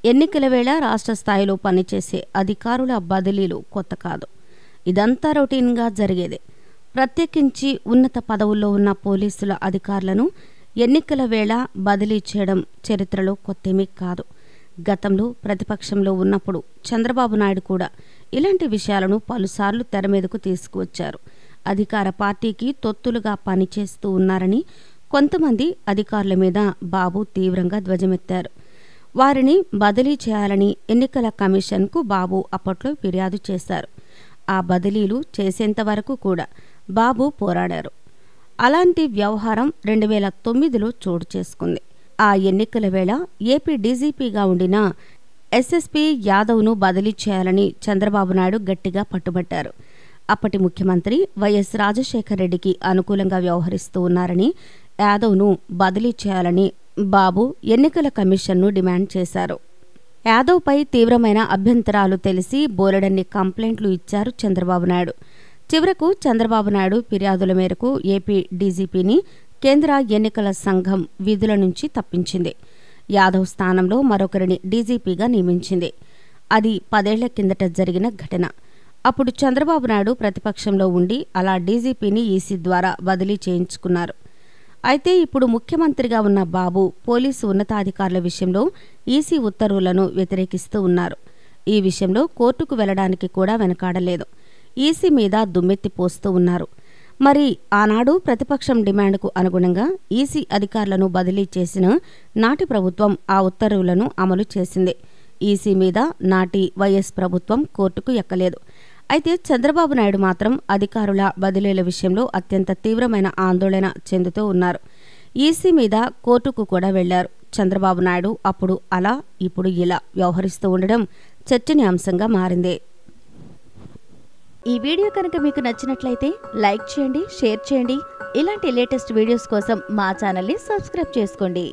ఎన్నికల వేళ రాష్ట్ర స్థాయిలో పనిచేసే అధికారుల బదిలీలు కొత్త కాదు. ఇదంతా రొటీన్గా జరిగేదే. ప్రత్యేకించి ఉన్నత పదవుల్లో ఉన్న పోలీసుల అధికారులను ఎన్నికల వేళ బదిలీ చేయడం చరిత్రలో కొత్తేమీ కాదు. గతంలో ప్రతిపక్షంలో ఉన్నప్పుడు చంద్రబాబు నాయుడు కూడా ఇలాంటి విషయాలను పలుసార్లు తెరమీదకు తీసుకువచ్చారు. అధికార పార్టీకి తొత్తులుగా పనిచేస్తూ ఉన్నారని కొంతమంది అధికారుల మీద బాబు తీవ్రంగా ధ్వజమెత్తారు. వారిని బదిలీ చేయాలని ఎన్నికల కమిషన్కు బాబు అప్పట్లో ఫిర్యాదు చేశారు. ఆ బదిలీలు చేసేంతవరకు కూడా బాబు పోరాడారు. అలాంటి వ్యవహారం 2009లో చోటు చేసుకుంది. ఆ ఎన్నికల వేళ ఏపీ డీజీపీగా ఉండిన ఎస్ఎస్పీ యాదవ్ను బదిలీ చేయాలని చంద్రబాబు నాయుడు గట్టిగా పట్టుబట్టారు. అప్పటి ముఖ్యమంత్రి వైఎస్ రాజశేఖర రెడ్డికి అనుకూలంగా వ్యవహరిస్తూ ఉన్నారని యాదవ్ను బదిలీ చేయాలని బాబు ఎన్నికల కమిషన్ను డిమాండ్ చేశారు. యాదవ్పై తీవ్రమైన అభ్యంతరాలు తెలిసి బోలెడన్ని కంప్లైంట్లు ఇచ్చారు చంద్రబాబు నాయుడు. చివరకు చంద్రబాబు నాయుడు ఫిర్యాదుల మేరకు ఏపీ డీజీపీని కేంద్ర ఎన్నికల సంఘం విధుల నుంచి తప్పించింది. యాదవ్ స్థానంలో మరొకరిని డీజీపీగా నియమించింది. అది 10 ఏళ్ల కిందట జరిగిన ఘటన. అప్పుడు చంద్రబాబు నాయుడు ప్రతిపక్షంలో ఉండి అలా డీజీపీని ఈసీ ద్వారా బదిలీ చేయించుకున్నారు. అయితే ఇప్పుడు ముఖ్యమంత్రిగా ఉన్న బాబు పోలీసు ఉన్నతాధికారుల విషయంలో ఈసీ ఉత్తర్వులను వ్యతిరేకిస్తూ ఉన్నారు. ఈ విషయంలో కోర్టుకు వెళ్లడానికి కూడా వెనకాడలేదు. ఈసీ మీద దుమ్మెత్తి పోస్తూ ఉన్నారు. మరి ఆనాడు ప్రతిపక్షం డిమాండ్కు అనుగుణంగా ఈసీ అధికారులను బదిలీ చేసిన నాటి ప్రభుత్వం ఆ ఉత్తర్వులను అమలు చేసింది. ఈసీ మీద నాటి వైఎస్ ప్రభుత్వం కోర్టుకు ఎక్కలేదు. అయితే చంద్రబాబు నాయుడు మాత్రం అధికారుల బదిలీల విషయంలో అత్యంత తీవ్రమైన ఆందోళన చెందుతూ ఉన్నారు. ఈసీ మీద కోర్టుకు కూడా వెళ్లారు. చంద్రబాబు నాయుడు అప్పుడు అలా ఇప్పుడు ఇలా వ్యవహరిస్తూ ఉండడం చర్చనీయాంశంగా మారింది. ఈ వీడియో కనుక మీకు నచ్చినట్లయితే లైక్ చేయండి, షేర్ చేయండి. ఇలాంటి లేటెస్ట్ వీడియోస్ కోసం మా ఛానల్ని సబ్స్క్రైబ్ చేసుకోండి.